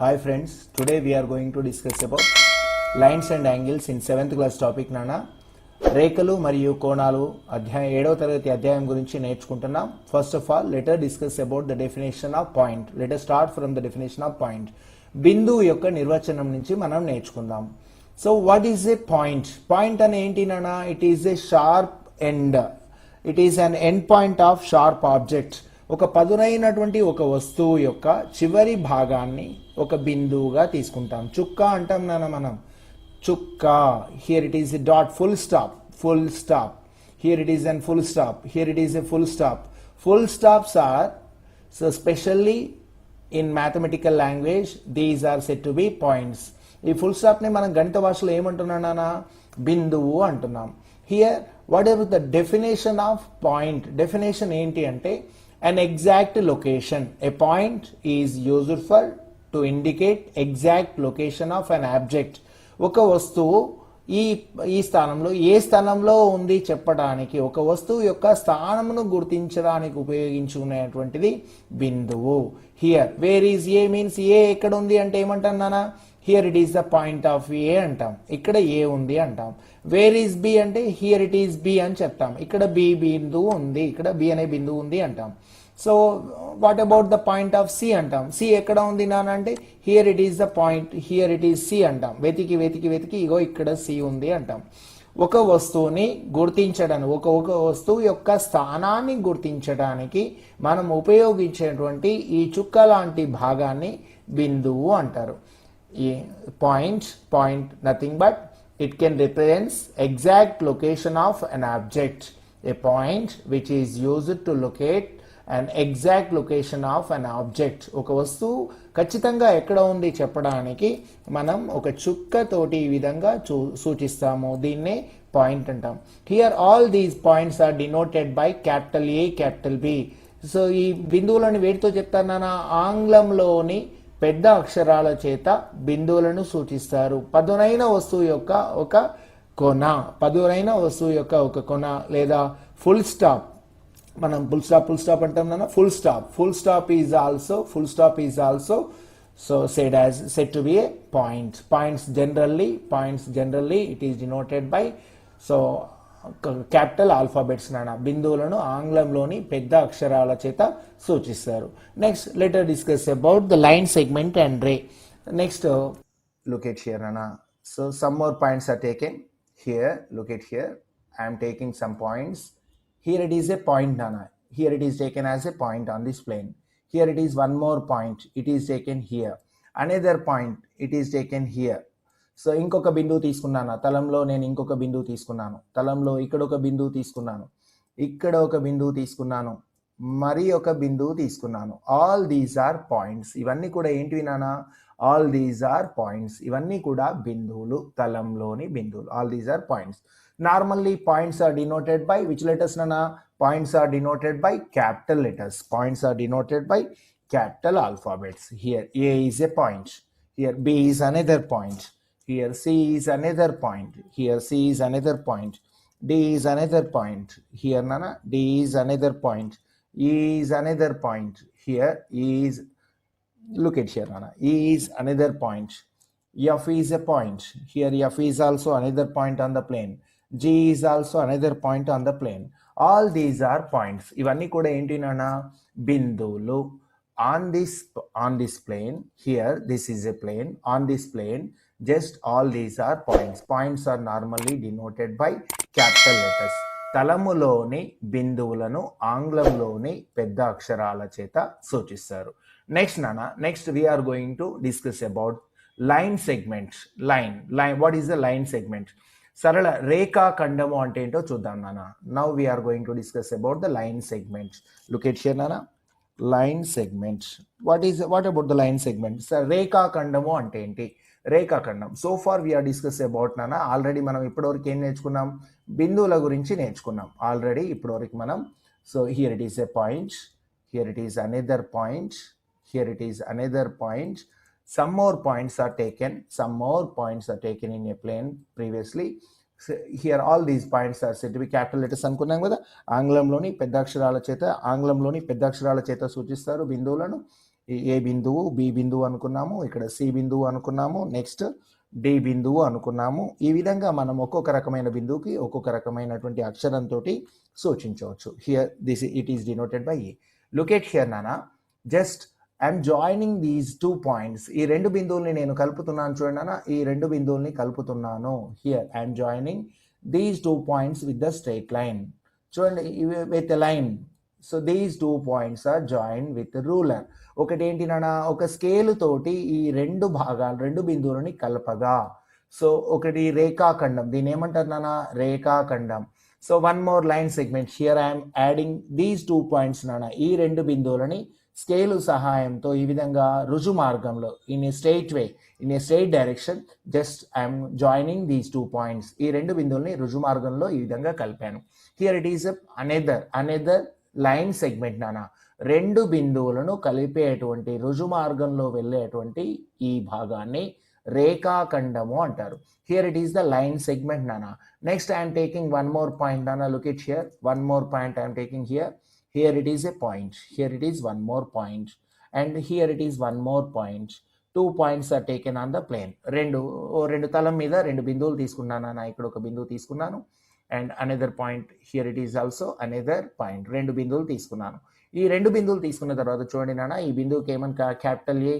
Hi friends, today we are going to discuss about lines and angles in 7th class topic నానా రేఖలు మరియు కోణాలు అధ్యాయం 7వ తరగతి అధ్యాయం గురించి నేర్చుకుంటున్నాం. First of all let us discuss about the definition of point. Let us start from the definition of point. బిందువు యొక్క నిర్వచనం నుంచి మనం నేర్చుకుందాం. So what is a point? Point అని ఏంటి నానా? It is A sharp end. It is an end point of sharp object. ఒక పదునైనటువంటి ఒక వస్తువు యొక్క చివరి భాగాన్ని ఒక బిందువుగా తీసుకుంటాం. చుక్క అంటాం నాన్న మనం. చుక్క. Here it is a dot. Full stop. Full stop. Here it is an full stop. Here it is a full stop. Full stops are so specially in mathematical language these are set to be points. ఈ full stop ని మనం గణిత భాషలో ఏమంటున్నాం నాన్న? బిందువు అంటున్నాం. Here whatever the definition of point? Definition ఏంటి అంటే an exact location. A point is used for to indicate exact location of an object. ఒక వస్తువు ఈ స్థానంలో ఏ స్థానంలో ఉంది చెప్పడానికి, ఒక వస్తువు యొక్క స్థానమును గుర్తించడానికి ఉపయోగించుకునేటువంటిది బిందువు. Here where is A means A ఎక్కడ ఉంది అంటే ఏమంటాం నాన్న? Here it is the point of A అంటాం. ఇక్కడ ఏ ఉంది అంటాం. వేర్ ఈజ్ బి అంటే హియర్ ఇట్ ఈస్ బి అని చెప్తాం. ఇక్కడ బి బిందువు ఉంది, ఇక్కడ బి అనే బిందువు ఉంది అంటాం. So what about the point of C అంటాం. సి ఎక్కడ ఉంది నాన్న అంటే here it is the point, here it is C అంటాం. వెతికి వెతికి వెతికి ఇగో ఇక్కడ సి ఉంది అంటాం. ఒక వస్తువుని గుర్తించడానికి, ఒక వస్తువు యొక్క స్థానాన్ని గుర్తించడానికి మనం ఉపయోగించేటువంటి ఈ చుక్క లాంటి భాగాన్ని బిందువు అంటారు. ఈ point nothing but it can represent exact location of an object. A point which is used to locate an exact location of an object. ఒక వస్తువు ఖచ్చితంగా ఎక్కడ ఉంది చెప్పడానికి మనం ఒక చుక్క తోటి ఈ విధంగా సూచిస్తాము. దీన్నే పాయింట్ అంటాం. Here all these points are denoted by capital A, capital B. So ఈ బిందువులను వేటితో చెప్తాను? ఆంగ్లంలోని పెద్ద అక్షరాల చేత బిందువులను సూచిస్తారు. పదునైన వస్తువు యొక్క ఒక కొన, పదునైన వస్తువు యొక్క ఒక కొన లేదా ఫుల్ స్టాప్. మనం ఫుల్ స్టాప్ అంటాం నాన్న. Full stop is also so said to be a point. Points generally it is denoted by so capital alphabets నాన్న. బిందువులను ఆంగ్లంలోని పెద్ద అక్షరాల చేత సూచిస్తారు. Next let us discuss about the line segment and ray. Next look at here naana. So some more points are taken here. Look at here. I am taking some points. Here it is a point naana. Here it is taken as a point on this plane. Here it is one more point. It is taken here. Another point. It is taken here. So ఇంకొక బిందువు తీసుకున్నాను. తలంలో నేను ఇంకొక బిందువు తీసుకున్నాను. తలంలో ఇక్కడ ఒక బిందువు తీసుకున్నాను. ఇక్కడ ఒక బిందువు తీసుకున్నాను. మరి ఒక బిందువు తీసుకున్నాను. All these are points. ఇవన్నీ కూడా ఏంటివి నాన్న? All these are points. ఇవన్నీ కూడా బిందువులు, తలంలోని బిందువులు. All these are points. Normally points are denoted by which letters నాన్న? Points are denoted by capital letters. Points are denoted by capital alphabets. Here A is a point. Here B is another point. Here C is another point. Here C is another point. D is another point. Here nana D is another point. E is another point. Here E is, look at here nana. E is another point. F is a point. Here F is also another point on the plane. G is also another point on the plane. All these are points. ఇవన్నీ కూడా ఏంటి నాన్న? బిందువులు. On this plane, here this is a plane. On this plane just all these are points. Points are normally denoted by capital letters. తలములోని బిందువులను ఆంగ్లంలోని పెద్ద అక్షరాల చేత సూచిస్తారు. నెక్స్ట్ నాన్న, next we are going to discuss about line segment. Line what is the line segment? సరళ రేఖా ఖండము అంటే ఏంటో చూద్దాం నాన్న. Now we are going to discuss about the line segment. Look at here నాన్న. Line segment. What about the line segment? Sir రేఖాఖండము అంటే ఏంటి? రేఖాఖండం. So far we are discuss about నాన్న. ఆల్రెడీ మనం ఇప్పటివరకు ఏం నేర్చుకున్నాం? బిందువుల గురించి నేర్చుకున్నాం ఆల్రెడీ ఇప్పటివరకు మనం. So here it is a point. Here it is another point. Here it is another point. Some more points are taken in a plane previously. So here all these points are said to be capital letters అనుకున్నాం కదా. ఆంగ్లంలోని పెద్ద అక్షరాల చేత సూచిస్తారు బిందువులను. ఏ బిందువు, B బిందువు అనుకున్నాము, ఇక్కడ సి బిందువు అనుకున్నాము, నెక్స్ట్ డి బిందువు అనుకున్నాము. ఈ విధంగా మనం ఒక్కొక్క రకమైన బిందువుకి ఒక్కొక్క రకమైనటువంటి అక్షరంతో సూచించవచ్చు. Here this it is denoted by A. Look at here నానా, just I'm joining these 2 points. ఈ రెండు బిందువుల్ని నేను కలుపుతున్నాను చూడండి నాన్న, ఈ రెండు బిందువుల్ని కలుపుతున్నాను. Here I'm joining these 2 points with the straight line. చూడండి, with line. So these 2 points are join with ruler. ఒకటి ఏంటి నాన్న, ఒక స్కేల్ తోటి ఈ రెండు భాగాలు, రెండు బిందువులని కలపగా. సో ఒకటి రేఖాఖండం, దీని ఏమంటారు నాన్న, రేఖాఖండం. So one more line segment. Here I'm adding these 2 points నాన్న, ఈ రెండు బిందువులని స్కేలు సహాయంతో ఈ విధంగా రుజు మార్గంలో, in a straight way, in a straight direction, just I'm joining these 2 points. ఈ రెండు బిందువుల్ని రుజు మార్గంలో ఈ విధంగా కలిపాను. Here it is another line segment నాన్న. రెండు బిందువులను కలిపేటువంటి రుజు మార్గంలో వెళ్ళేటువంటి ఈ భాగాన్ని రేఖాఖండము అంటారు. Here it is the line segment నాన్న. Next I'm taking one more point నాన్న. Look it here, one more point I'm taking here. Here it is a point, here it is one more point, and here it is one more point. 2 points are taken on the plane. రెండు తలం మీద రెండు బిందువులు తీసుకున్నాను నా, ఇక్కడ ఒక బిందువు తీసుకున్నాను, and another point, here it is also another point. రెండు బిందువులు తీసుకున్నాను. ఈ రెండు బిందువులు తీసుకున్న తర్వాత చూడండి నాన్న, ఈ బిందువుకి ఏమని, capital A,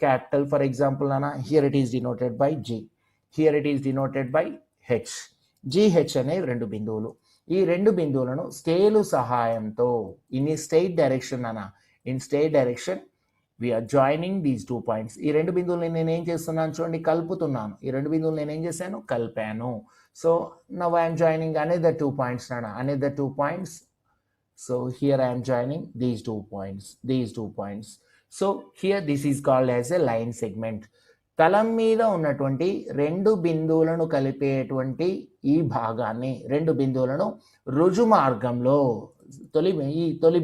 capital for example నాన్న, here it is denoted by G, here it is denoted by H. G H అనే రెండు బిందువులు. ఈ రెండు బిందువులను స్కేలు సహాయంతో ఇన్ స్ట్రైట్ డైరెక్షన్ అన్న, in straight direction we are joining these 2 points. ఈ రెండు బిందువులు నేను ఏం చేస్తున్నాను చూడండి, కలుపుతున్నాను. ఈ రెండు బిందువులు నేను ఏం చేశాను, కలిపాను. So now I'm joining another 2 points నాన్న, another 2 points. So here I'm joining these 2 points. So here this is called as a line segment. తలం మీద ఉన్నటువంటి రెండు బిందువులను కలిపేటువంటి ఈ భాగాన్ని, రెండు బిందువులను రుజు మార్గంలో, తొలి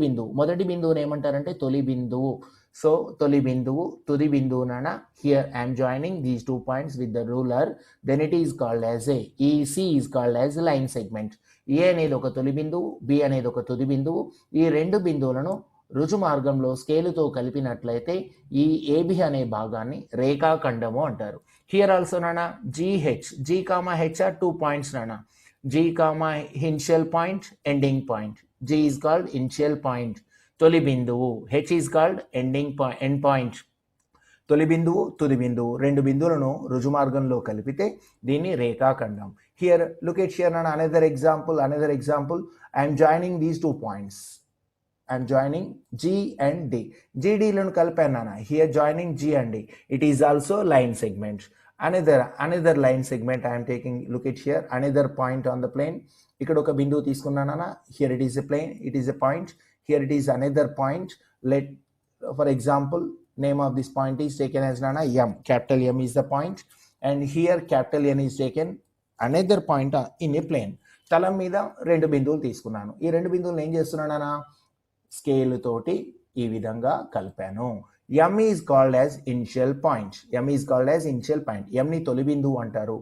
బిందువు, మొదటి బిందువుని ఏమంటారంటే తొలి బిందువు. సో తొలి బిందువు, తుది బిందువు నాన్న. Here I'm joining these 2 points with the ruler. Then it is called as A, ఈ C is called as line segment. A అనేది ఒక తొలి బిందువు, బి అనేది ఒక తుది బిందువు. ఈ రెండు బిందువులను రుజు మార్గంలో స్కేలుతో కలిపినట్లయితే ఈ ఏబి అనే భాగాన్ని రేఖాఖండము అంటారు. హియర్ ఆల్సో నాన్న G H, G comma H are 2 points నాన్న. G comma initial point, ending point. G is called initial point, తొలి బిందువు. H is called end point, తొలి బిందువు, తుది బిందువు. రెండు బిందువులను రుజు మార్గంలో కలిపితే దీన్ని రేఖాఖండం. హియర్ లుక్ ఎట్ హియర్ నాన్న, another example. I'm joining these 2 points. I'm joining G and D. GDలను కలిపాను నాన్న. Here joining G and D. It is also line segment. Another line segment I am taking. Look at here. Another point on the plane. ఇక్కడ ఒక బిందువు తీసుకున్నాను నాన్న. Here it is a plane. It is a point. Here it is another point. For example, name of this point is taken as nana M. Capital M is the point. And here capital N is taken another point in a plane. తలం మీద రెండు బిందువులు తీసుకున్నాను. ఈ రెండు బిందువులు ఏం చేస్తున్నాను నాన్న, స్కేల్ తోటి ఈ విధంగా కలిపాను. M is called as initial point. M is called as initial point. M ని తొలి బిందువు అంటారు,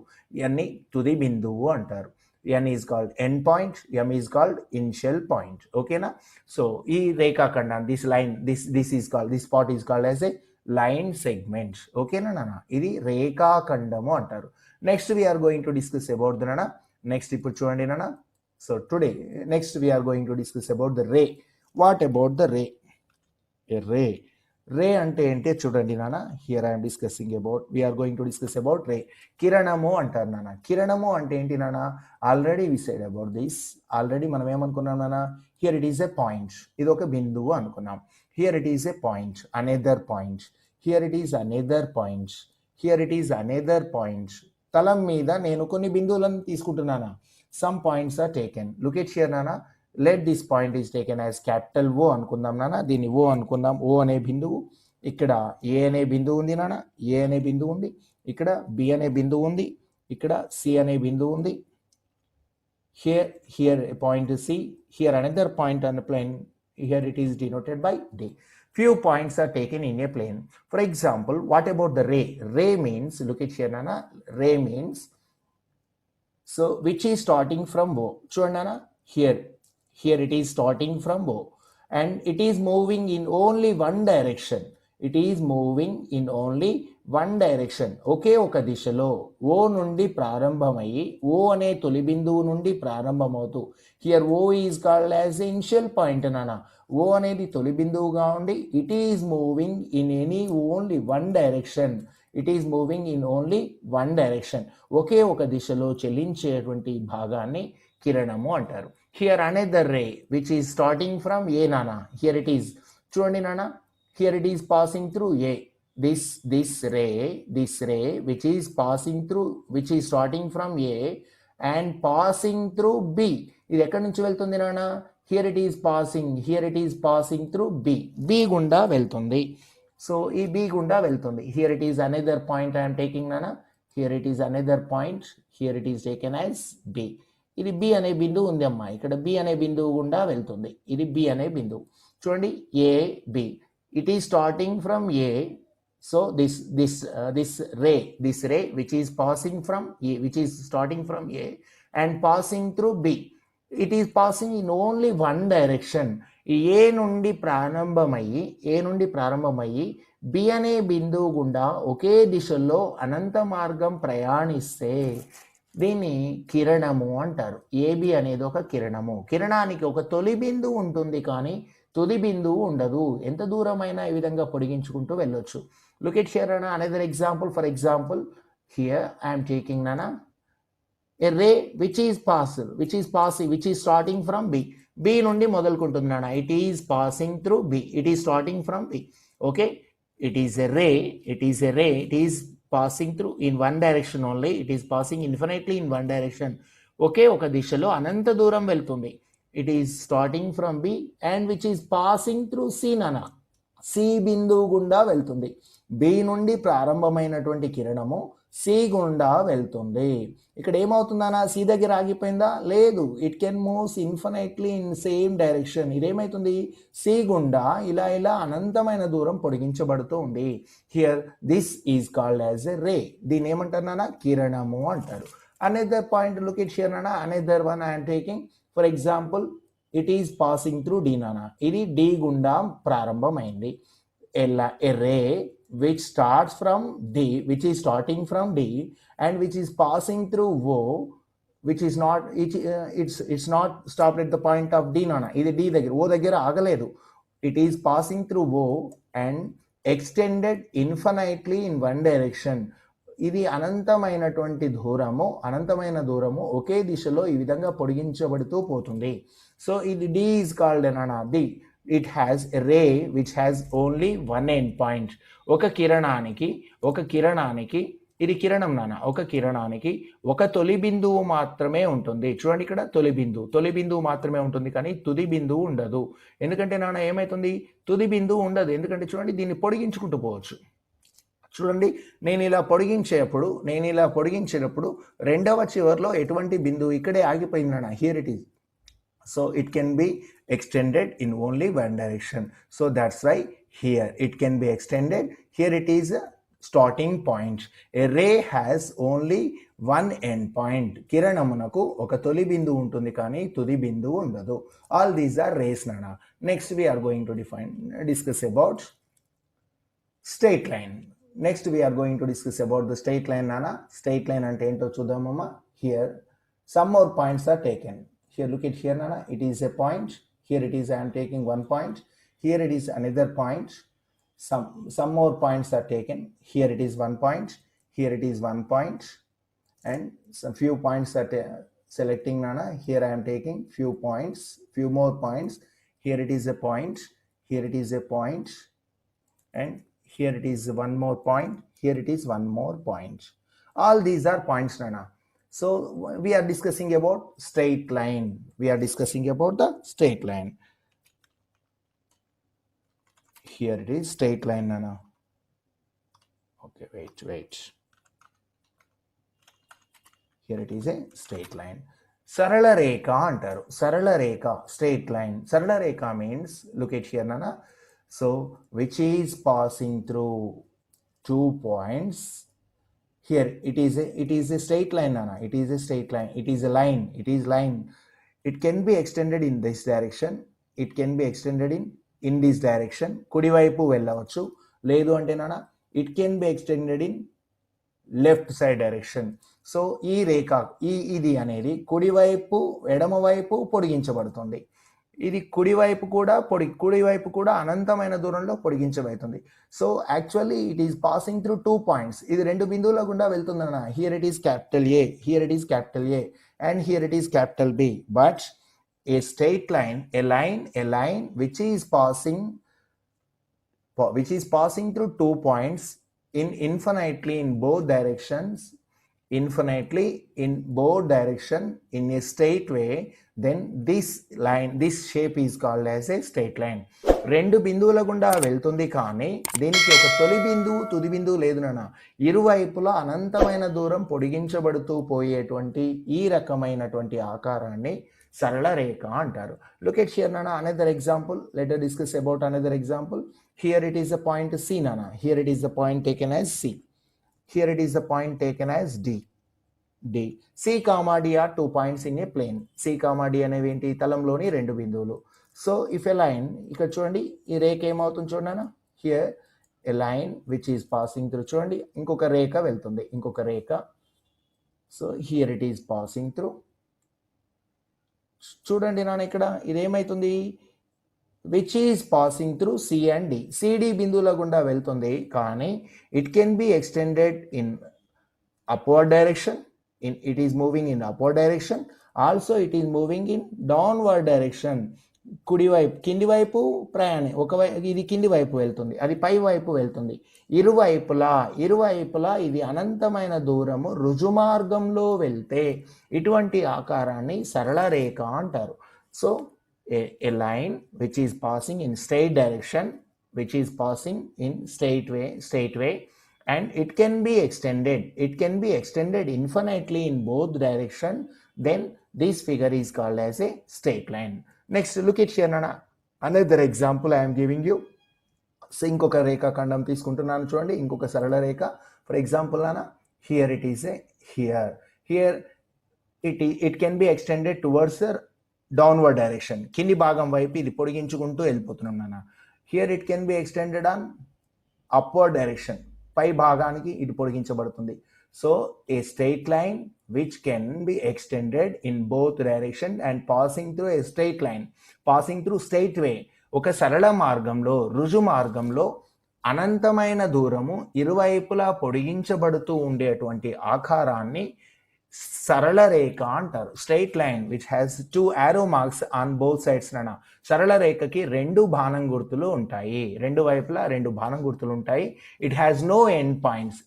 N ని తుది బిందువు అంటారు. N is called end point, M is called initial point. ఓకేనా? సో ఈ రేఖాఖండం, this part is called as a line segment. ఓకేనా నాన్న? ఇది రేఖాఖండము అంటారు. Next we are going to discuss about the నాన్న. నెక్స్ట్ ఇప్పుడు చూడండి నాన్న. So today next we are going to discuss about the ray. What about the ray? A ray. Ray అంటే ఏంటి చూడండి నాన్న. Here I'm discussing about, we are going to discuss about ray. కిరణము అంటారు నాన్న. కిరణము అంటే ఏంటి నాన్న, already we said about this. Already మనం ఏమనుకున్నాం నాన్న, here it is a point, ఇది ఒక బిందువు అనుకున్నాం. Here it is a point, another point. Here it is another point. Here it is another point. తలం మీద నేను కొన్ని బిందువులను తీసుకుంటున్నానా. Some points are taken. Look at here నాన్న. Let this point is taken as capital ఓ అనుకుందాం నాన్న. దీన్ని ఓ అనుకుందాం. ఓ అనే బిందువు, ఇక్కడ ఏ అనే బిందువు ఉంది నాన్న. ఏ అనే బిందువు ఉంది, ఇక్కడ బి అనే బిందువు ఉంది, ఇక్కడ సి అనే బిందువు ఉంది. Here point C, here another point on the plane. Here it is denoted by D. Few points are taken in a plane. For example, what about the ray? Ray means, look at here nana, ray means, so which is starting from O. Chudana, here it is starting from O and it is moving in only one direction. It is moving in only one direction. ఒకే ఒక దిశలో ఓ నుండి ప్రారంభమయ్యి ఓ అనే తొలి బిందువు నుండి ప్రారంభమవుతూ, here O is called as initial point నాన్న. O అనేది తొలి బిందువుగా ఉండి it is moving in any only one direction. It is moving in only one direction. ఒకే ఒక దిశలో చెల్లించేటువంటి భాగాన్ని కిరణము అంటారు. Here another ray which is starting from A నాన్న. హియర్ ఇట్ ఈజ్, చూడండి నాన్న, here it is passing through A. this ray which is passing through, which is starting from A and passing through B. ఇది ఎక్కడి నుంచి వెళ్తుంది నాన్న? Here it is passing through B గుండా వెళ్తుంది. సో ఈ బి గుండా వెళ్తుంది. Here it is another point I'm taking నాన్న. Here it is another point, here it is taken as B. ఇది బి అనే బిందువు ఉంది అమ్మా, ఇక్కడ బి అనే బిందువు గుండా వెళ్తుంది. ఇది బి అనే బిందువు. చూడండి, A B, it is starting from A. So this ray which is passing from A, which is starting from A and passing through B, it is passing in only one direction. ఏ నుండి ప్రారంభమయ్యి B అనే బిందువు గుండా ఒకే దిశలో అనంత మార్గం ప్రయాణిస్తే దీన్ని కిరణము అంటారు. AB అనేది ఒక కిరణము. కిరణానికి ఒక తొలి బిందువు ఉంటుంది కానీ తుది బిందువు ఉండదు. ఎంత దూరమైనా ఈ విధంగా పొడిగించుకుంటూ వెళ్ళొచ్చు. Look at here another example. For example, here I am taking nana a ray which is starting from B. B nundi modalkuntundi nana. It is passing through B. It is starting from B. Okay, it is a ray. It is passing through in one direction only. It is passing infinitely in one direction. Okay, oka dishalo ananta dooram veltundi. It is starting from B and which is passing through C nana. C బిందువు గుండా వెళ్తుంది. B నుండి ప్రారంభమైనటువంటి కిరణము C గుండా వెళ్తుంది. ఇక్కడ ఏమవుతుందన్నా, C దగ్గర ఆగిపోయిందా? లేదు. It can moves infinitely in same direction. ఇదేమవుతుంది, సి గుండా ఇలా అనంతమైన దూరం పొడిగించబడుతూ ఉంది. Here this is called as a ray. దీన్ని ఏమంటారు నాన్న? కిరణము అంటారు. Another point, look it here నాన్న. Another one I am taking. For example, it is passing through D నాన్న. ఇది డి గుండా ప్రారంభమైంది. ఎ రే which starts from D, which is starting from D and which is passing through O, which is not, it's not stopped at the point of D nana. ఇది D దగ్గర, O దగ్గర ఆగలేదు. It is passing through O and extended infinitely in one direction. ఇది అనంతమైన దూరము ఒకే దిశలో ఈ విధంగా పొడిగించబడుతూ పోతుంది. సో ఇది D is called nana D. It has a ray which has only one end point. ఒక కిరణానికి ఇది కిరణం నాన్న. ఒక కిరణానికి ఒక తొలి బిందువు మాత్రమే ఉంటుంది. చూడండి, ఇక్కడ తొలి బిందువు మాత్రమే ఉంటుంది కానీ తుది బిందువు ఉండదు. ఎందుకంటే నాన్న ఏమవుతుంది, తుది బిందువు ఉండదు. ఎందుకంటే చూడండి, దీన్ని పొడిగించుకుంటూ పోవచ్చు. చూడండి, నేను ఇలా పొడిగించేటప్పుడు రెండవ చివర్లో ఎటువంటి బిందువు ఇక్కడే ఆగిపోయింది నాన్న. Here it is. So it can be extended in only one direction. So that's why here it can be extended. Here it is a starting point. A ray has only one end point. Kiranamunaku oka toli bindu untundi kani tudi bindu undadu. All these are rays nana. Next we are going to discuss about straight line. Next we are going to discuss about the straight line nana. Straight line ante ento chudamama. Here some more points are taken. Here look at here nana, it is a point. Here it is, I am taking one point. Here it is another point. Some more points are taken. Here it is one point. Here it is one point. And some few points are selecting nana. Here I am taking few more points. Here it is a point. Here it is a point. And here it is one more point. Here it is one more point. All these are points nana. So we are discussing about straight line. Here it is straight line nana. Okay, wait. Here it is a straight line. Sarala rekha antaru. Sarala rekha, straight line. Sarala rekha means, look at here nana. So which is passing through 2 points. Here it is a straight line nana. It is a straight line. It is a line. It can be extended in this direction. It can be extended in this direction, కుడివైపు వెళ్ళవచ్చు. లేదు అంటే నాన్న it can be extended in left side direction. So ఈ రేఖ ఇది అనేది కుడివైపు ఎడమవైపు పొడిగించబడుతుంది. ఇది కుడివైపు కూడా అనంతమైన దూరంలో పొడిగించబడుతుంది. So actually it is passing through 2 points. ఇది 2 బిందువుల గుండా వెళ్తుందన్న. Here it is capital A, here it is capital A, and here it is capital B. But a straight line, a line which is passing through 2 points infinitely in both directions in a straight way, then this shape is called as a straight line. 2 బిందువుల గుండా వెళ్తుంది కానీ దీనికి ఒక తొలి బిందువు తుది బిందువు లేదు నాన్న. ఇరువైపులా అనంతమైన దూరం పొడిగించబడుతూ పోయేటువంటి ఈ రకమైనటువంటి ఆకారాన్ని సరళ రేఖ అంటారు. Look at here nana, another example. Let us discuss about another example. Here it is a point C nana. Here it is the point taken as C. Here it is the point taken as D. C comma D are 2 points in a plane. C comma D అనేవి ఏంటి? తలంలోని 2 బిందువులు. So if a line, ఇక్కడ చూడండి ఈ రేఖ ఏమవుతుంది చూడండి నాన్న. Here a line which is passing through, చూడండి ఇంకొక రేఖ వెళ్తుంది, ఇంకొక రేఖ. So here it is passing through. చూడండి నాన్న ఇక్కడ ఇదేమైతుంది, which is passing through C and D. C D బిందువుల గుండా వెళ్తుంది కానీ it can be extended in upward direction, it is moving in upward direction, also it is moving in downward direction. కింది వైపు ప్రయాణం, ఇది కింది వైపు వెళ్తుంది, అది పై వైపు వెళ్తుంది. ఇరువైపులా ఇది అనంతమైన దూరము రుజుమార్గంలో వెళ్తే ఇటువంటి ఆకారాన్ని సరళ రేఖ అంటారు. So a line which is passing in straight direction, which is passing in straight way, and it can be extended infinitely in both direction, then this figure is called as a straight line. Next, look at here nana, another example I am giving you. So ఇంకొక రేఖా ఖండం తీసుకుంటున్నాను చూడండి, ఇంకొక సరళ రేఖ. For example నాన్న, here it is here it can be extended towards downward direction, కింది భాగం వైపు ఇది పొడిగించుకుంటూ వెళ్ళిపోతున్నాం నాన్న. Here it can be extended on upward direction, పై భాగానికి ఇది పొడిగించబడుతుంది. So a straight line which can be extended in both direction and passing through a straight line, passing through straight way. ఒక సరళ మార్గంలో, రుజు మార్గంలో అనంతమైన దూరము ఇరువైపులా పొడిగించబడుతూ ఉండేటువంటి ఆకారాన్ని సరళ రేఖ అంటారు. Straight line which has 2 arrow marks on both sides నన్న. సరళ రేఖకి 2 బాణం గుర్తులు ఉంటాయి, 2 వైపులా 2 బాణం గుర్తులు ఉంటాయి. It has no end points.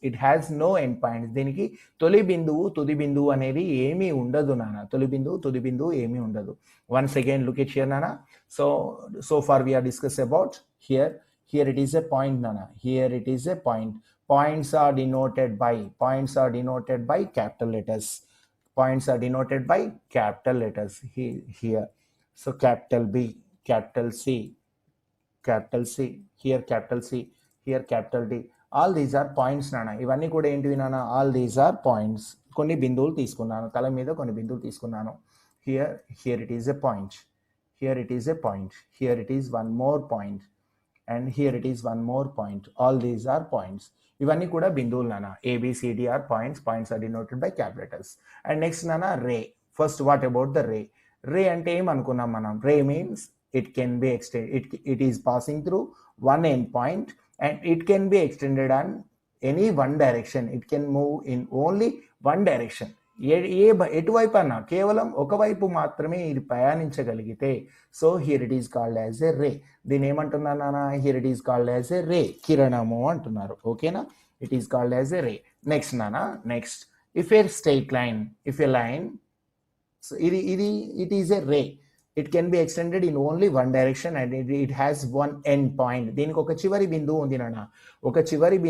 దీనికి తొలి బిందువు తుది బిందువు అనేది ఏమీ ఉండదు నాన్న. తొలి బిందువు తుది బిందువు ఏమీ ఉండదు. Once again look at here నాన్న. So far we are discussed about here it is a point nana. Here it is a point. Points are denoted by capital letters. Here. So capital B, capital C, here capital C, here capital D. All these are points nana. ఇవన్నీ కూడా ఏంటివి నాన్న? All these are points. కొన్ని బిందువులు తీసుకున్నాను, తల మీద కొన్ని బిందువులు తీసుకున్నాను. Here it is a point. Here it is a point. Here it is one more point. And here it is one more point. All these are points. ఇవన్నీ కూడా బిందువులు నాన్న. ABCD are points. Points are denoted by capital letters. And next నాన్న, ray. First, what about the ray? Ray అంటే ఏమనుకున్నాం మనం? Ray means it can be extended. It is passing through one end point and it can be extended on any one direction. It can move in only one direction. ఎటువైపు అన్నా కేవలం ఒకవైపు మాత్రమే ఇది ప్రయాణించగలిగితే, so here it is called as a ray. దీని ఏమంటున్నారు నాన్న? Here it is called as a ray, కిరణము అంటున్నారు. ఓకేనా? It is called as a ray. Next నాన్న, next if a straight line, if a line, so it is a ray. It can be extended in only one direction and it has one end point. దీనికి ఒక చివరి బిందువు ఉంది నాన్న. ఒక చివరి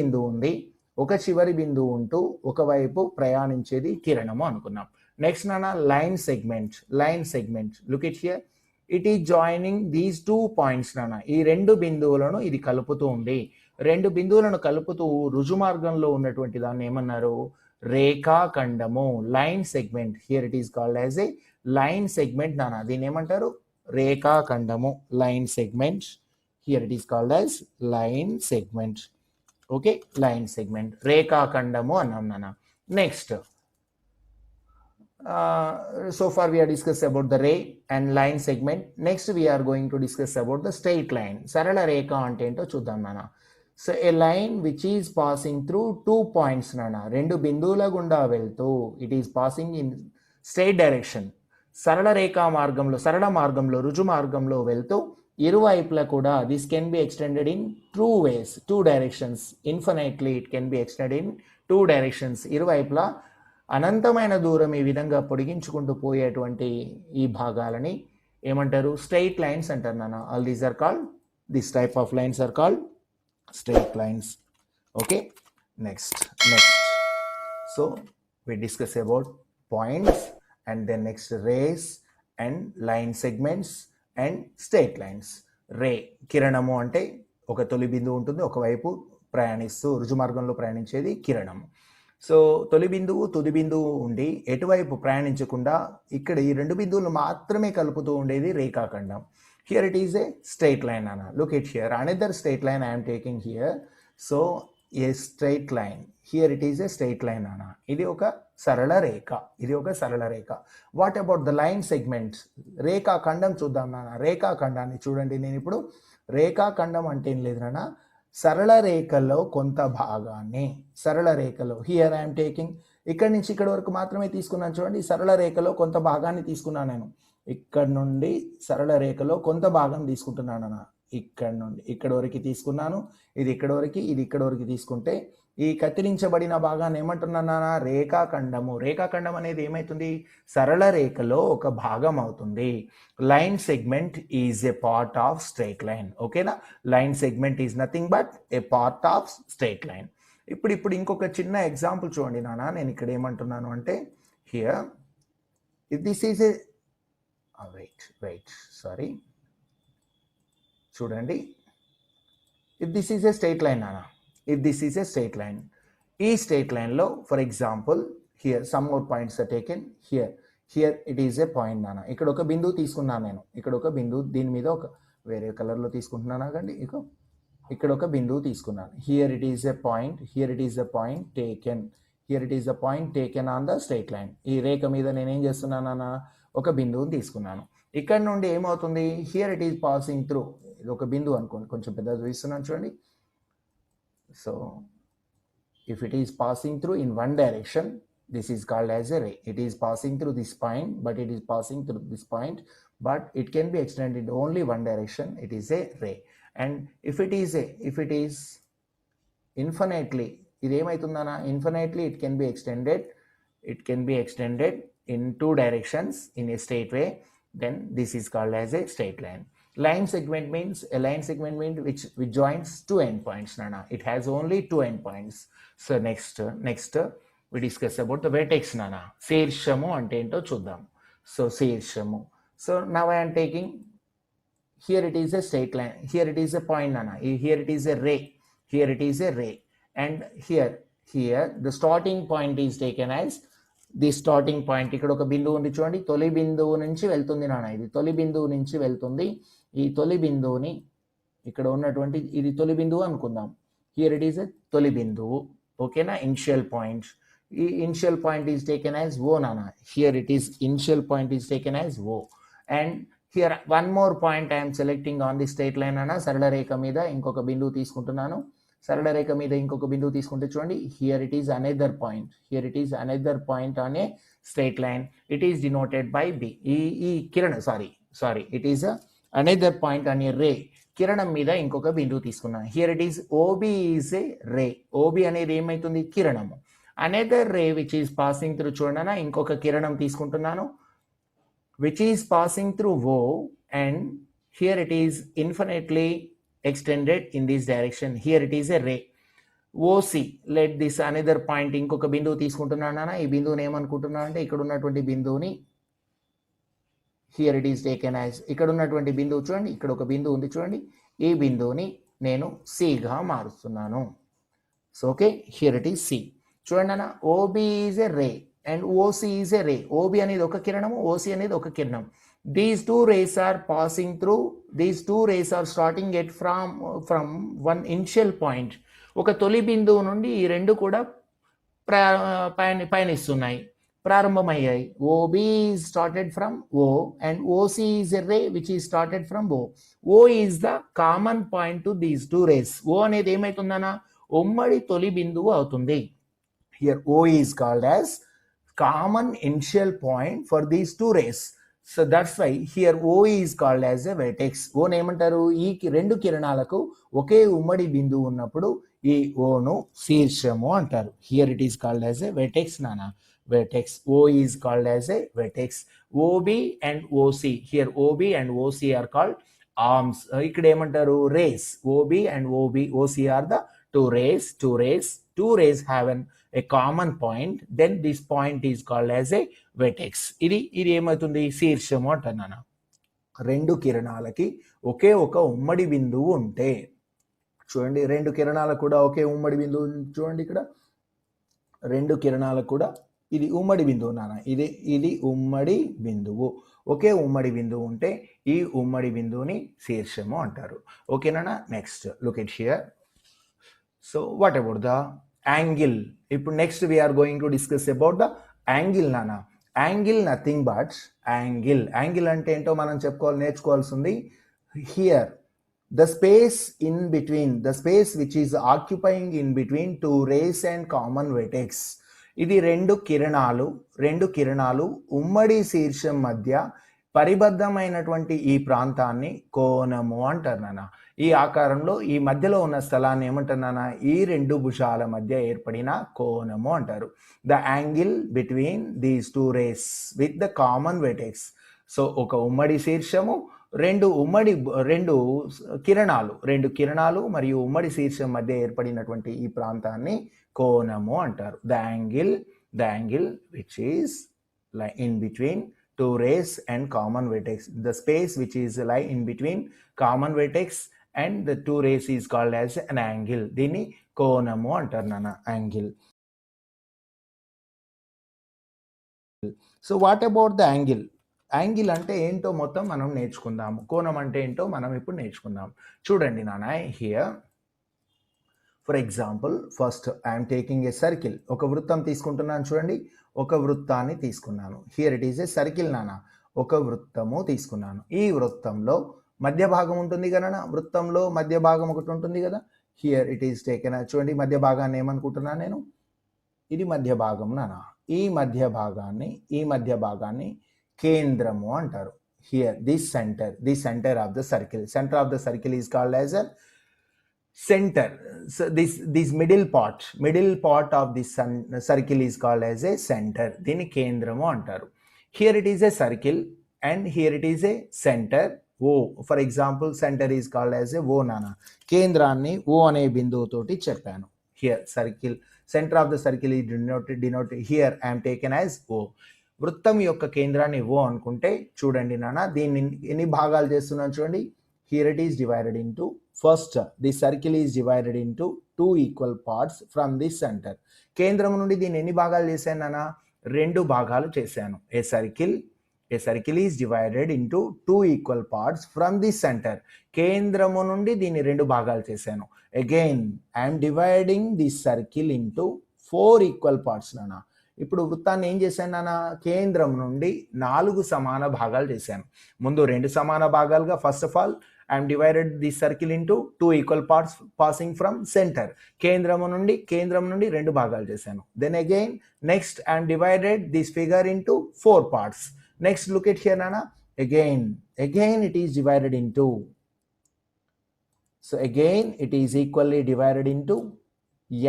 బిందువు ఉంటూ ఒకవైపు ప్రయాణించేది కిరణము అనుకున్నాం. నెక్స్ట్ నాన్న, line segment. Look it here. It is joining these 2 points నాన్న. ఈ 2 బిందువులను ఇది కలుపుతూ ఉంది. 2 బిందువులను కలుపుతూ రుజు మార్గంలో ఉన్నటువంటి దాన్ని ఏమన్నారు? రేఖాఖండము, line segment. Here it is called as a line segment నాన్న. దీన్ని ఏమంటారు? రేఖాఖండము, line segment. Here it is called as line segment. Okay, line segment, రేఖాఖండము అన్నాం నాన్న. Next, so far we are discussed about the ray and line segment. Next we are going to discuss about the straight line. సరళ రేఖ అంటే ఏంటో చూద్దాం నాన్న. So A line which is passing through 2 points నాన్న, 2 బిందువుల గుండా వెళ్తూ it is passing in straight direction. సరళ రేఖా మార్గంలో, సరళ మార్గంలో, రుజు మార్గంలో వెళ్తూ ఇరువైపులా కూడా this can be extended in 2 ways, 2 directions. Infinitely it can be extended in 2 directions. ఇరువైపులా అనంతమైన దూరం ఈ విధంగా పొడిగించుకుంటూ పోయేటువంటి ఈ భాగాలని ఏమంటారు? స్ట్రైట్ లైన్స్ అంటారు నాన్న. All these are called, this type of lines are called straight lines. Okay, next. So we discuss about points and then next rays and line segments and straight lines. రే, కిరణము అంటే ఒక తొలి బిందువు ఉంటుంది, ఒకవైపు ప్రయాణిస్తూ రుజు మార్గంలో ప్రయాణించేది కిరణం. సో తొలి బిందువు, తుది బిందువు ఉండి ఎటువైపు ప్రయాణించకుండా ఇక్కడ ఈ 2 బిందువులు మాత్రమే కలుపుతూ ఉండేది రేఖాఖండం. Here it is a straight line అన్న. Look it here, another straight line I'm taking here. So a straight line, here it is a straight line అన్న. ఇది ఒక సరళ రేఖ, ఇది ఒక సరళ రేఖ. What about the line segment? రేఖాఖండం చూద్దాం నాన్న. రేఖాఖండాన్ని చూడండి. నేను ఇప్పుడు రేఖాఖండం అంటే ఏం లేదు నాన్న, సరళ రేఖలో కొంత భాగాన్ని, సరళ రేఖలో హియర్ ఐఎమ్ టేకింగ్, ఇక్కడి నుంచి ఇక్కడ వరకు మాత్రమే తీసుకున్నాను చూడండి. సరళ రేఖలో కొంత భాగాన్ని తీసుకున్నాను నేను. ఇక్కడ నుండి సరళ రేఖలో కొంత భాగం తీసుకుంటున్నాను అన్న. ఇక్కడ నుండి ఇక్కడ వరకు తీసుకున్నాను, ఇది ఇక్కడ వరకు, ఇది ఇక్కడ వరకు తీసుకుంటే ఈ కత్తిరించబడిన భాగాన్ని ఏమంటున్నాను? రేఖాఖండము. రేఖాఖండం అనేది ఏమవుతుంది? సరళ రేఖలో ఒక భాగం అవుతుంది. Line segment is a part of straight line. ఓకేనా? Line segment is nothing but a part of straight line. ఇప్పుడు ఇంకొక చిన్న ఎగ్జాంపుల్ చూడండి నాన్న. నేను ఇక్కడ ఏమంటున్నాను అంటే, here if this is a wait sorry, చూడండి. If this is a straight line నాన్న, if this is a straight line, ఈ స్ట్రైట్ లైన్లో for example here some more points are taken. Here it is a point నాన్న. ఇక్కడ ఒక బిందువు తీసుకున్నాను నేను, ఇక్కడ ఒక బిందువు, దీని మీద ఒక వేరే కలర్లో తీసుకుంటున్నాను కండి. ఇక్కడ ఒక బిందువు తీసుకున్నాను. Here it is a point, here it is a point taken, here it is a point taken on the straight line. ఈ రేఖ మీద నేను ఏం చేస్తున్నానన్న, ఒక బిందువుని తీసుకున్నాను. ఇక్కడ నుండి ఏమవుతుంది? Here it is passing through, ఇది ఒక బిందువు అనుకోండి, కొంచెం పెద్ద చూపిస్తున్నాను చూడండి. So if it is passing through in one direction, this is called as a ray. It is passing through this point, but it is passing through this point, but it can be extended only one direction. It is a ray. And if it is infinitely, ఇది ఏమైతుందన్నా, infinitely it can be extended. It can be extended in 2 directions in a straight way. Then this is called as a straight line. Line segment means which joins 2 endpoints nana. It has only 2 endpoints. So next we discuss about the vertex nana. Shershamu ante ento chuddam. So shershamu. So now I am taking, here it is a straight line, here it is a point nana, here it is a ray, here it is a ray, and here the starting point is taken as the starting point. ఇక్కడ ఒక బిందువు ఉంది చూడండి, తొలి బిందువు నుంచి వెళ్తుంది నాన్న. ఇది తొలి బిందువు నుంచి వెళ్తుంది. ఈ తొలి బిందువుని ఇక్కడ ఉన్నటువంటి, ఇది తొలి బిందువు అనుకుందాం. హియర్ ఇట్ ఈస్ ఎ తొలి బిందువు. ఓకేనా? Initial point. ఈ initial point is taken as O నాన్న. Here it is initial point is taken as O. And here one more point I'm selecting on the straight line అన్న. సరళ రేఖ మీద ఇంకొక బిందువు తీసుకుంటున్నాను. సరళ రేఖ మీద ఇంకొక బిందువు తీసుకుంటే చూడండి, here it is another point, here it is another point on a straight line. It is denoted by B. ఈ కిరణం sorry it is another point on a ray. కిరణం మీద ఇంకొక బిందువు తీసుకున్నాను. Here it is OB is a ray. OB అనేది ఏమైతుంది? కిరణము. Another ray which is passing through, చూడనా, ఇంకొక కిరణం తీసుకుంటున్నాను which is passing through O, and here it is infinitely extended in this direction. Here it is a ray. OC, let this another point, ఇంకొక బిందువు తీసుకుంటున్నాను. ఈ బిందువుని ఏమనుకుంటున్నాను అంటే, ఇక్కడ ఉన్నటువంటి బిందువుని here it is taken as, ఇక్కడ ఉన్నటువంటి బిందువు చూడండి, ఇక్కడ ఒక బిందువు ఉంది చూడండి, ఈ బిందువుని నేను సిగా మారుస్తున్నాను. So okay, here it is C. చూడండి అన్న, OB is a ray and OC is a ray. OB అనేది ఒక కిరణము, ఓసి అనేది ఒక కిరణం. These two rays are passing through, these two rays are starting it from one initial point. ఒక తొలి బిందువు నుండి ఈ రెండు కూడా పయనిస్తున్నాయి, ప్రారంభమయ్యాయి. OB is started from O and OC is a ray which is started from O. O is the common point to these two rays. ఓ అనేది ఏమవుతుందన్నా ఉమ్మడి తొలి బిందువు అవుతుంది. Here O is called as common initial point for these two rays. So that's why here O is called as a vertex. O ఏమంటారు, ఈ రెండు కిరణాలకు ఒకే ఉమ్మడి బిందువు ఉన్నప్పుడు ఈ O ను శీర్షము అంటారు. Here it is called as a vertex నానా, vertex. O is called as a vertex. OB and OC, here OB and OC are called arms. ఇక్కడ ఏమంటారు, rays. OB and OC are the two rays have a common point, then this point is called as a vertex. ఇది ఏమవుతుంది, శీర్షము అంటున్నాను. రెండు కిరణాలకి ఒకే ఒక ఉమ్మడి బిందువు ఉంటే, చూడండి రెండు కిరణాలకు కూడా ఒకే ఉమ్మడి బిందువు, చూడండి ఇక్కడ రెండు కిరణాలకు కూడా ఇది ఉమ్మడి బిందువు నాన్న, ఇది ఉమ్మడి బిందువు. ఒకే ఉమ్మడి బిందువు ఉంటే ఈ ఉమ్మడి బిందువుని శీర్షము అంటారు. ఓకేనా? Next look it here. So what about the angle? ఇప్పుడు next we are going to discuss about the angle నానా. యాంగిల్ నథింగ్ బట్ యాంగిల్ అంటే ఏంటో మనం నేర్చుకోవాల్సింది. Here the space in between, the space which is occupying in between two rays and common vertex. ఇది రెండు కిరణాలు ఉమ్మడి శీర్షం మధ్య పరిబద్ధమైనటువంటి ఈ ప్రాంతాన్ని కోణము అంటారు నాన్న. ఈ ఆకారంలో ఈ మధ్యలో ఉన్న స్థలాన్ని ఏమంటారు నాన్న, ఈ రెండు భుజాల మధ్య ఏర్పడిన కోణము అంటారు. The angle between these two rays with the common vertex. So ఒక ఉమ్మడి శీర్షము, రెండు కిరణాలు మరియు ఉమ్మడి శీర్షం మధ్య ఏర్పడినటువంటి ఈ ప్రాంతాన్ని కోణము అంటారు. The angle which is in between two rays and common vertex, the space which is lie in between common vertex and the two rays is called as an angle. దీన్ని కోణము అంటారు నాన్న, angle. So what about the angle? Angle అంటే ఏంటో మొత్తం మనం నేర్చుకుందాము, కోణం అంటే ఏంటో మనం ఇప్పుడు నేర్చుకుందాం. చూడండి నాన్న, here for example first I'm taking a circle. ఒక వృత్తం తీసుకుంటున్నాను, చూడండి ఒక వృత్తాన్ని తీసుకున్నాను. Here it is a circle నాన్న, ఒక వృత్తము తీసుకున్నాను. ఈ వృత్తంలో మధ్య భాగం ఉంటుంది కదా, వృత్తంలో మధ్య భాగం ఒకటి ఉంటుంది కదా. హియర్ ఇట్ ఈస్ టేకెన్, చూడండి మధ్య భాగాన్ని ఏమనుకుంటున్నాను నేను, ఇది మధ్య భాగం నాన్న. ఈ మధ్య భాగాన్ని కేంద్రము అంటారు. Here this centre of the circle is called as a center. So this middle part of this circle is called as a center. దీన్ని కేంద్రము అంటారు. Here it is a circle and here it is a center O. For example, center is called as a O nana. కేంద్రాన్ని O అనే బిందువుతోటి చెప్పాను. Here circle, center of the circle is denoted here I am taken as O. వృత్తం యొక్క కేంద్రాన్ని O అనుకుంటే చూడండి నాన్న, దీన్ని ఎన్ని భాగాలు చేస్తున్నాను చూడండి. Here it is divided into, first the circle is divided into two equal parts from this center. కేంద్రం నుండి దీన్ని ఎన్ని భాగాలు చేశాను నాన్న, రెండు భాగాలు చేశాను. A circle is divided into two equal parts from this center. కేంద్రము నుండి దీన్ని రెండు భాగాలు చేశాను. Again I am dividing this circle into four equal parts నాన్న. ఇప్పుడు వృత్తాన్ని ఏం చేశాను నాన్న, కేంద్రం నుండి 4 సమాన భాగాలు చేశాను. ముందు 2 సమాన భాగాలుగా, first of all I am divided this circle into two equal parts passing from center. కేంద్రం నుండి 2 భాగాలు చేశాను. Then again next I am divided this figure into 4 parts. Next look at here nana, again it is divided into, so again it is equally divided into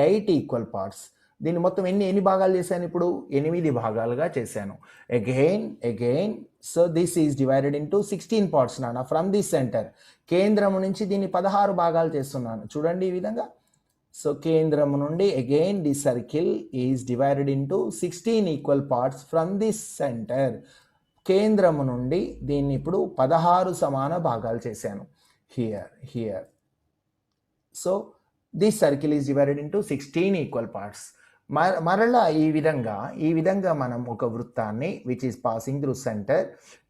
8 equal parts. దీన్ని మొత్తం ఎన్ని భాగాలు చేశాను, ఇప్పుడు 8 భాగాలుగా చేశాను. Again so this is divided into 16 parts నాన్న from this centre. కేంద్రము నుంచి దీన్ని 16 భాగాలు చేస్తున్నాను, చూడండి ఈ విధంగా. సో కేంద్రము నుండి again the circle is divided into 16 equal parts from this centre. కేంద్రము నుండి దీన్ని ఇప్పుడు 16 సమాన భాగాలు చేశాను. Here so this circle is divided into 16 equal parts. మరలా ఈ విధంగా మనం ఒక వృత్తాన్ని which is passing through centre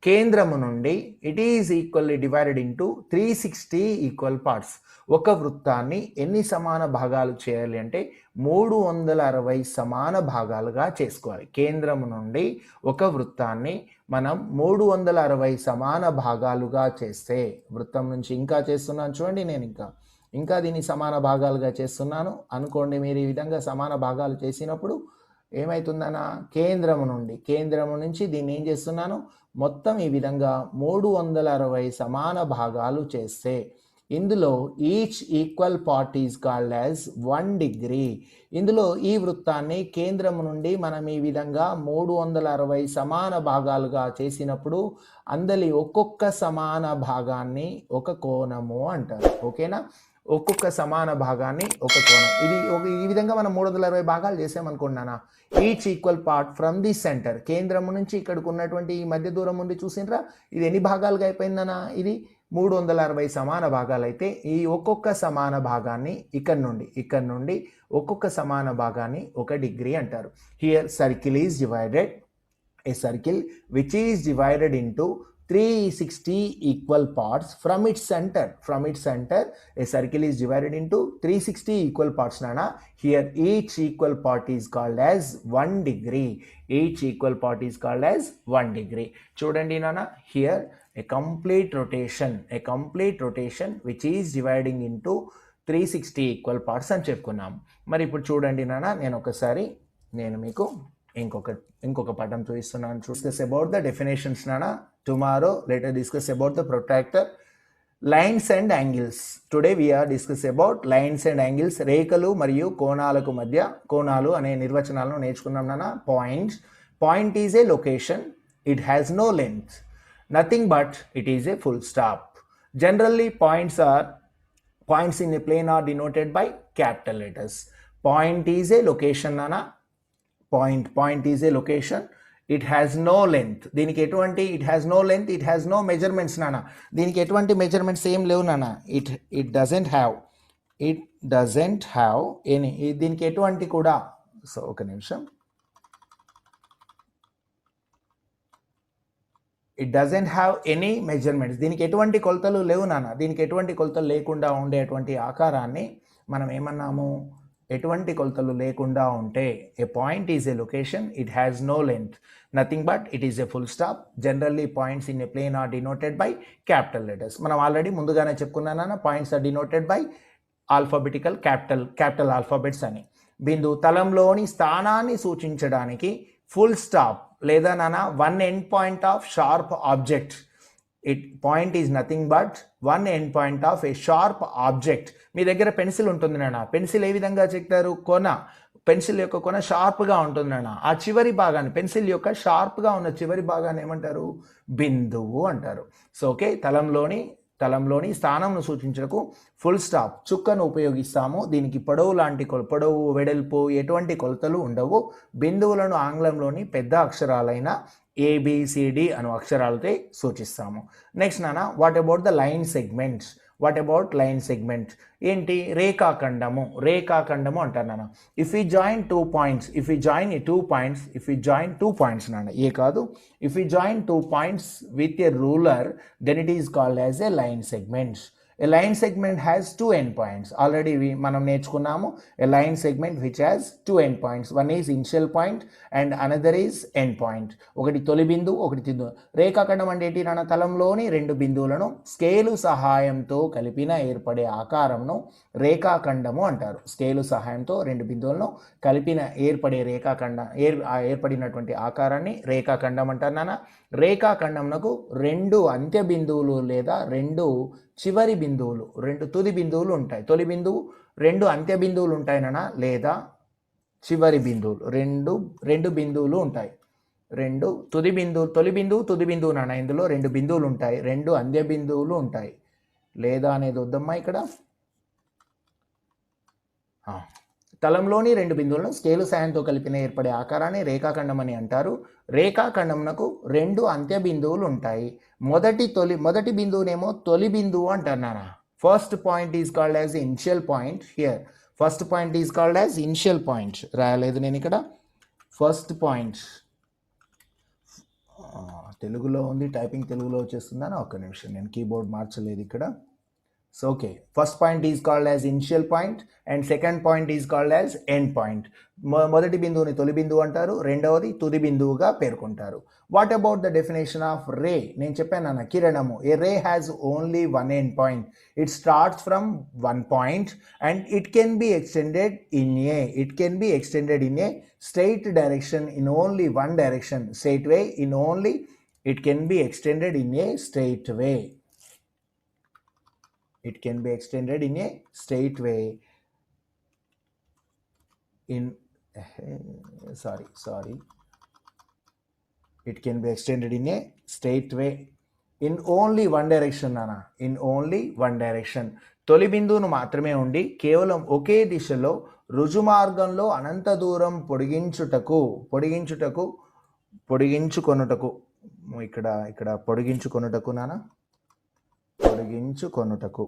కేంద్రము నుండి it is equally divided into 360 equal parts. ఒక వృత్తాన్ని ఎన్ని సమాన భాగాలు చేయాలి అంటే 360 సమాన భాగాలుగా చేసుకోవాలి. కేంద్రము నుండి ఒక వృత్తాన్ని మనం 360 సమాన భాగాలుగా చేస్తే, వృత్తం నుంచి ఇంకా చేస్తున్నాను చూడండి, నేను ఇంకా దీన్ని సమాన భాగాలుగా చేస్తున్నాను అనుకోండి. మీరు ఈ విధంగా సమాన భాగాలు చేసినప్పుడు ఏమవుతుందన్నా, కేంద్రము నుంచి దీన్ని ఏం చేస్తున్నాను, మొత్తం ఈ విధంగా 360 సమాన భాగాలు చేస్తే ఇందులో each equal part is called as 1 degree. ఇందులో ఈ వృత్తాన్ని కేంద్రము నుండి మనం ఈ విధంగా 360 సమాన భాగాలుగా చేసినప్పుడు అందలి ఒక్కొక్క సమాన భాగాన్ని ఒక కోణము అంటారు. ఓకేనా, ఒక్కొక్క సమాన భాగాన్ని ఒక కోణం. ఈ విధంగా మనం 360 భాగాలు చేసామనుకున్నానా. Each equal part from the centre, కేంద్రము నుంచి ఇక్కడికి ఉన్నటువంటి ఈ మధ్య దూరం ఉంది చూసిండ్రా, ఇది ఎన్ని భాగాలుగా అయిపోయిందనా, ఇది 360 సమాన భాగాలు అయితే ఈ ఒక్కొక్క సమాన భాగాన్ని ఇక్కడ నుండి ఒక్కొక్క సమాన భాగాన్ని 1 డిగ్రీ అంటారు. Here circle is divided, a circle which is divided into 360 equal parts from its center. A circle is divided into 360 equal parts, nana. Here each equal part is called as 1 degree. Chudandi nana, here a complete rotation which is dividing into 360 equal parts అని చెప్పుకున్నాం. మరి ఇప్పుడు చూడండి నాన్న, నేను మీకు ఇంకొక పటం చూపిస్తున్నాను. డిస్కస్ అబౌట్ ద డెఫినేషన్స్ నాన్న. Tomorrow let us discuss about the protractor, lines and angles. Today we are discuss about lines and angles. రేఖలు మరియు కోణాలకు మధ్య, కోణాలు అనే నిర్వచనాలను నేర్చుకున్నాం నాన్న. Point is a location, it has no length, nothing but it is a full stop. Generally points in a plane are denoted by capital letters. Point is a location nana. Point is a location, it has no length. దీనికి ఎటువంటి it has no length, it has no measurements నానా. దీనికి ఎటువంటి measurements ఏం లేవు నానా. it doesn't have any, దీనికి ఎటువంటి కూడా, సో ఒక నిమిషం, it doesn't have any measurements. దీనికి ఎటువంటి కొలతలు లేవు నాన్న. దీనికి ఎటువంటి కొలతలు లేకుండా ఉండేటువంటి ఆకారాన్ని మనం ఏమన్నాము, ఎటువంటి కొలతలు లేకుండా ఉంటే a point is a location, it has no length, nothing but it is a full stop. Generally points in a plane are denoted by capital letters. మనం ఆల్రెడీ ముందుగానే చెప్పుకున్నానా, points are denoted by alphabetical capital alphabets అని. బిందు తలంలోని స్థానాన్ని సూచించడానికి full stop లేదా నానా 1 end point of sharp object. Point is nothing but 1 end point of a sharp object. మీ దగ్గర పెన్సిల్ ఉంటుంది నాన్న. పెన్సిల్ ఏ విధంగా చెప్తారు, పెన్సిల్ యొక్క కొన షార్ప్గా ఉంటుంది నాన్న. ఆ చివరి భాగాన్ని, పెన్సిల్ యొక్క షార్ప్గా ఉన్న చివరి భాగాన్ని ఏమంటారు, బిందువు అంటారు. సో ఓకే, తలంలోని స్థానంను సూచించడానికి ఫుల్ స్టాప్ చుక్కను ఉపయోగిస్తాము. దీనికి పొడవు వెడల్పు ఎటువంటి కొలతలు ఉండవు. బిందువులను ఆంగ్లంలోని పెద్ద అక్షరాలైన ABCD అను అక్షరాలతో సూచిస్తాము. నెక్స్ట్ నాన్న, what about the line segments. ఏంటి, రేఖాఖండము అంటారు నాన్న. ఇఫ్ యూ జాయిన్ 2 పాయింట్స్ నాన్న, ఏ కాదు, if you join 2 points with a ruler then it is called as a line segments. A line segment has 2 endpoints. Already మనం నేర్చుకున్నాము. A line segment which has 2 endpoints. One is initial point and another is end point. ఒకటి తొలి బిందువు, ఒకటి తిందు. రేఖాఖండం అంటే ఏంటి నాన్న, తలంలోని 2 బిందువులను స్కేలు సహాయంతో కలిపిన ఏర్పడే ఆకారంను రేఖాఖండము అంటారు. స్కేలు సహాయంతో 2 బిందువులను కలిపిన ఏర్పడినటువంటి ఆకారాన్ని రేఖాఖండం అంటారు నాన్న. రేఖాఖండంకు 2 అంత్య బిందువులు లేదా 2 చివరి బిందువులు, 2 తుది బిందువులు ఉంటాయి. తొలి బిందువు, 2 అంత్య బిందువులు ఉంటాయి నాన్న, లేదా చివరి బిందువులు, 2 బిందువులు ఉంటాయి. 2 తొలి బిందువు తుది బిందువు నాన్న. ఇందులో 2 బిందువులు ఉంటాయి, 2 అంత్య బిందువులు ఉంటాయి. లేదా అనేది వద్దమ్మా ఇక్కడ. తలంలోని 2 బిందువులను స్కేలు సాయంతో కలిపిన ఏర్పడే ఆకారాన్ని రేఖాఖండం అని అంటారు. రేఖాఖండంకు 2 అంత్య బిందువులు ఉంటాయి. మొదటి బిందువునేమో తొలి బిందువు అంటారు నాన్న. First point is called as initial point. Here first point is called as initial point. రాయలేదు నేను ఇక్కడ. ఫస్ట్ పాయింట్ తెలుగులో ఉంది, టైపింగ్ తెలుగులో వచ్చేస్తుందని ఒక్క నిమిషం, నేను కీబోర్డ్ మార్చలేదు ఇక్కడ. So okay, first point is called as initial point and second point is called as end point. మొదటి బిందువుని తొలి బిందువు అంటారు, రెండవది తుది బిందువుగా పేర్కొంటారు. What about the definition of ray? నేను చెప్పాను అన్న, కిరణము. A ray has only one end point. It starts from one point and it can be extended in a straight direction in only one direction. Straight way in only, it can be extended in a straight way. It can be extended in a straight way. It can be extended in a straight way in only one direction nana. In only one direction. తొలి బిందువును మాత్రమే ఉండి కేవలం ఒకే దిశలో రుజుమార్గంలో అనంత దూరం పొడిగించుకొనుటకు ఇక్కడ పొడిగించుకొనుటకు నానా, పొడిగించుకొనుటకు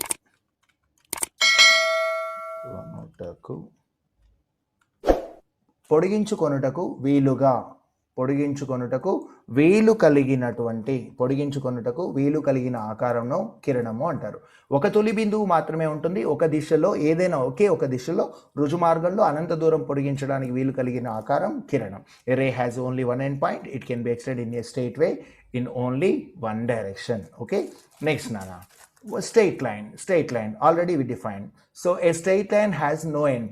వీలు కలిగిన ఆకారంను కిరణము అంటారు. ఒక తొలి బిందువు మాత్రమే ఉంటుంది, ఒక దిశలో ఏదైనా ఒకే ఒక దిశలో రుజుమార్గంలో అనంత దూరం పొడిగించడానికి వీలు కలిగిన ఆకారం కిరణం. A ray has only one end point. It can be extended in a straight way in only one direction. Okay, next nana, straight line already we defined. So a straight line has no end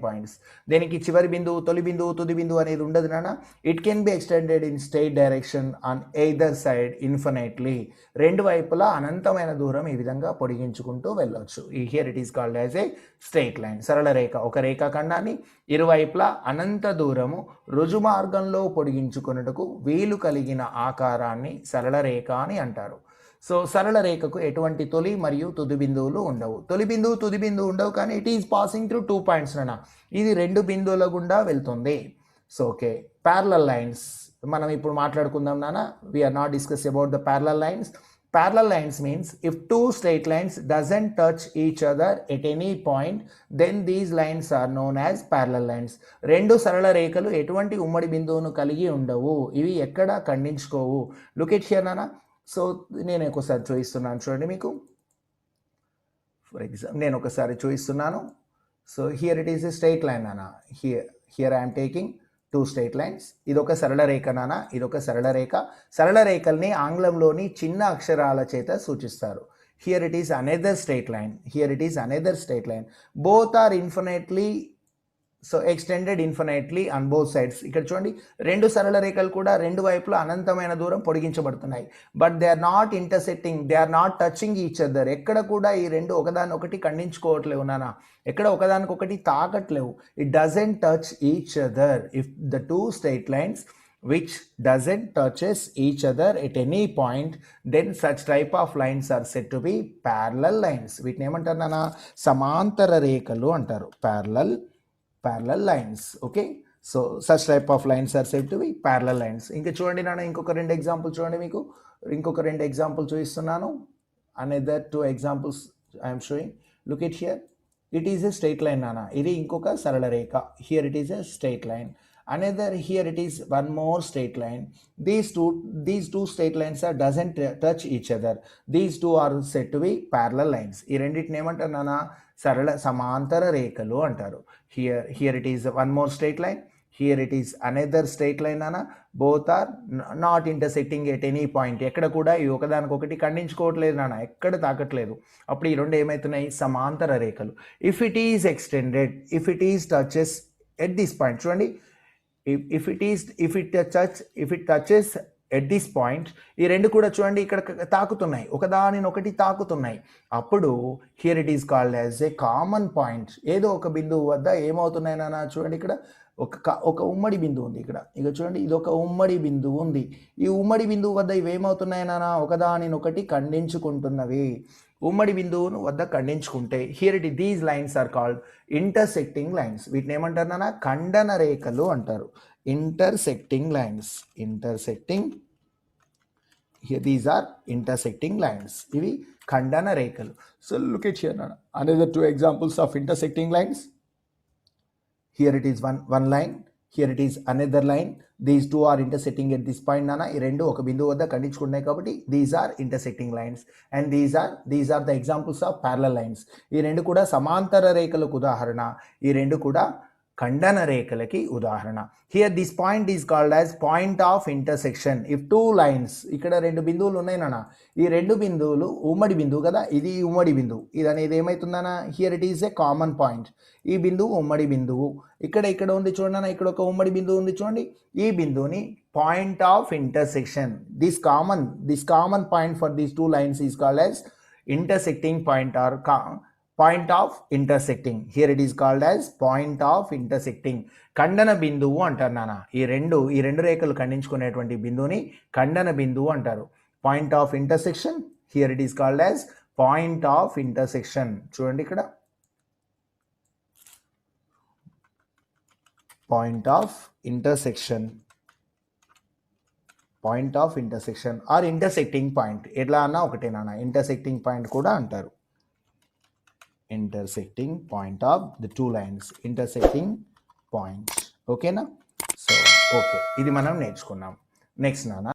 points. దీనికి చివరి బిందువు, తొలి బిందువు, తుది బిందువు అనేది ఉండదు నాన్న. It can be extended in straight direction on either side infinitely. రెండు వైపులా అనంతమైన దూరం ఈ విధంగా పొడిగించుకుంటూ వెళ్ళొచ్చు. Here it is called as A straight line. సరళ రేఖ. ఒక రేఖాఖండాన్ని ఇరువైపులా అనంత దూరము రుజుమార్గంలో పొడిగించుకొనుటకు వీలు కలిగిన ఆకారాన్ని సరళ రేఖ అని అంటారు. సో సరళ రేఖకు ఎటువంటి తొలి మరియు తుది బిందువులు ఉండవు. తొలి బిందువు, తుది బిందువు ఉండవు, కానీ it is passing through 2 points అన్న. ఇది రెండు బిందువుల గుండా వెళ్తుంది. సో ఓకే, ప్యారలల్ లైన్స్ మనం ఇప్పుడు మాట్లాడుకుందాం నాన్న. We are not discuss about the parallel lines. Parallel lines means if two straight lines doesn't touch each other at any point, then these lines are known as parallel lines. రెండు సరళ రేఖలు ఎటువంటి ఉమ్మడి బిందువును కలిగి ఉండవు, ఇవి ఎక్కడ ఖండించుకోవు. లుక్ ఎట్ హియర్ నాన్న. సో నేను ఒకసారి చూపిస్తున్నాను చూడండి మీకు. ఫర్ ఎగ్జాంపుల్ నేను ఒకసారి చూపిస్తున్నాను. So here it is a straight line నాన్న. Here I'm taking 2 straight lines. ఇదొక సరళ రేఖ నాన్న, ఇదొక సరళ రేఖ. సరళ రేఖల్ని ఆంగ్లంలోని చిన్న అక్షరాల చేత సూచిస్తారు. Here it is another straight line. Both are infinitely extended infinitely on both sides. ఇక్కడ చూడండి, రెండు సరళ రేఖలు కూడా రెండు వైపులా అనంతమైన దూరం పొడిగించబడుతున్నాయి. But they are not intersecting, they are not touching each other. ఎక్కడ కూడా ఈ రెండు ఒకదానొకటి ఖండించుకోవట్లేవు నాన్న, ఎక్కడ ఒకదానికొకటి తాకట్లేవు. It doesn't touch each other. If the 2 straight lines which doesn't touches each other at any point, then such type of lines are said to be parallel lines. వీటిని ఏమంటారు నాన్న? సమాంతర రేఖలు అంటారు. parallel lines. Okay, so such type of lines are said to be parallel lines. ఇంకా చూడండి నాన్న, ఇంకొక 2 ఎగ్జాంపుల్ చూడండి. మీకు ఇంకొక 2 ఎగ్జాంపుల్ చూపిస్తున్నాను. Another 2 examples I am showing. Look at here. It is a straight line nana. ఇది ఇంకొక సరళ రేఖ. Here it is a straight line. Another, here it is one more straight line. These two straight lines are doesn't touch each other. These two are said to be parallel lines. ఈ రెండిటిని ఏమంటారు నాన్న? సమాంతర రేఖలు అంటారు. Here it is one more straight line. Here it is another straight line nana. Both are not intersecting at any point. ఎక్కడ కూడా ఈ ఒకదానికొకటి ఖండించుకోవట్లేదు నాన్న, ఎక్కడ తాకట్లేదు. అప్పుడు ఈ రెండు ఏమవుతున్నాయి? సమాంతర రేఖలు. If it is extended, if it touches at this point, చూడండి, if it touches at this point, ఈ రెండు కూడా చూడండి ఇక్కడ తాకుతున్నాయి, ఒకదానినొకటి తాకుతున్నాయి. అప్పుడు here it is called as a common point. ఏదో ఒక బిందువు వద్ద ఏమవుతున్నాయి నాన్న? చూడండి, ఇక్కడ ఒక ఉమ్మడి బిందువు ఉంది. ఇక్కడ చూడండి, ఇది ఒక ఉమ్మడి బిందువు ఉంది. ఈ ఉమ్మడి బిందువు వద్ద ఇవేమవుతున్నాయి నాన్న? ఒకదానినొకటి ఖండించుకుంటున్నవి. ఉమ్మడి బిందువును వద్ద ఖండించుకుంటే here it these lines are called intersecting lines. వీటిని ఏమంటారు నాన్న? ఖండన రేఖలు అంటారు. Intersecting here these are intersecting lines. ఇవి ఖండన రేఖలు. So look at here nana, another two examples of intersecting lines. Here it is one line, here it is another line. These two are intersecting at this point nana. ఈ రెండు ఒక బిందువు వద్ద ఖండించుకుంటున్నాయి కాబట్టి these are intersecting lines, and these are the examples of parallel lines. ఈ రెండు కూడా సమాంతర రేఖలకు ఉదాహరణ, ఈ రెండు కూడా ఖండన రేఖలకి ఉదాహరణ. Here this point is called as point of intersection. If two lines, ఇక్కడ రెండు బిందువులు ఉన్నాయి నాన్న, ఈ రెండు బిందువులు ఉమ్మడి బిందువు కదా, ఇది ఉమ్మడి బిందువు, ఇది అనేది ఏమవుతుందన్న, here it is a common point. ఈ బిందువు ఉమ్మడి బిందువు, ఇక్కడ ఉంది చూడండి అన్న, ఇక్కడ ఒక ఉమ్మడి బిందువు ఉంది చూడండి, ఈ బిందువుని point of intersection, this common point for these two lines is called as intersecting point or point of intersecting. Here it is called as point of intersecting. ఖండన బిందువు అంటారు నాన్న. ఈ రెండు రేఖలు ఖండించుకునేటువంటి బిందువుని ఖండన బిందువు అంటారు. Point of intersection, here it is called as point of intersection. చూడండి ఇక్కడ point of intersection, point of intersection are intersecting point, ఎట్లా అన్నా ఒకటే నాన్న, ఇంటర్సెక్టింగ్ పాయింట్ కూడా అంటారు. Intersecting point of the two lines, intersecting point. ఓకేనా? సో ఓకే, ఇది మనం నేర్చుకున్నాం. నెక్స్ట్ నాన్న,